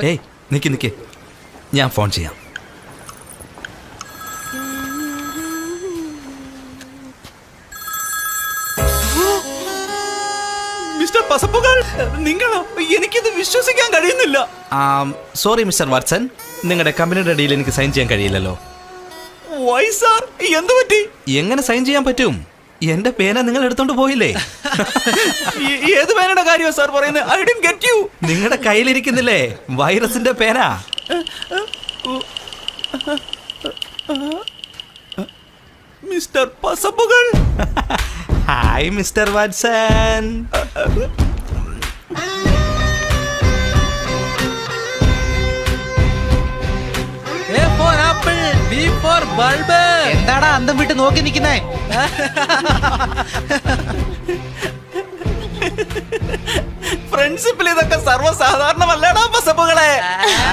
ഏയ് നിക്ക് ഞാൻ ഫോൺ ചെയ്യാം. മിസ്റ്റർ പസപ്പുകൾ, നിങ്ങളോ? എനിക്കിത് വിശ്വസിക്കാൻ കഴിയുന്നില്ല. സോറി മിസ്റ്റർ വാട്സൺ, നിങ്ങളുടെ കമ്പനിയുടെ ഡീൽ എനിക്ക് സൈൻ ചെയ്യാൻ കഴിയില്ലല്ലോ. വൈ സാർ, എന്ത് പറ്റി? എങ്ങനെ സൈൻ ചെയ്യാൻ പറ്റും? എന്റെ പേന നിങ്ങൾ എടുത്തോണ്ട് പോയില്ലേ? ഏത് പേനയുടെ കാര്യമാണ് സാർ പറയുന്നത്? I didn't get you. നിങ്ങളുടെ കയ്യിലിരിക്കുന്നില്ലേ വൈറസിന്റെ പേന? മിസ്റ്റർ പസപ്പുകൾ. Hi mister Watson. എന്താടാ അന്തം വിട്ട് നോക്കി നിൽക്കുന്നേ? ഫ്രണ്ട്ഷിപ്പിൽ ഇതൊക്കെ സർവ്വസാധാരണമല്ല.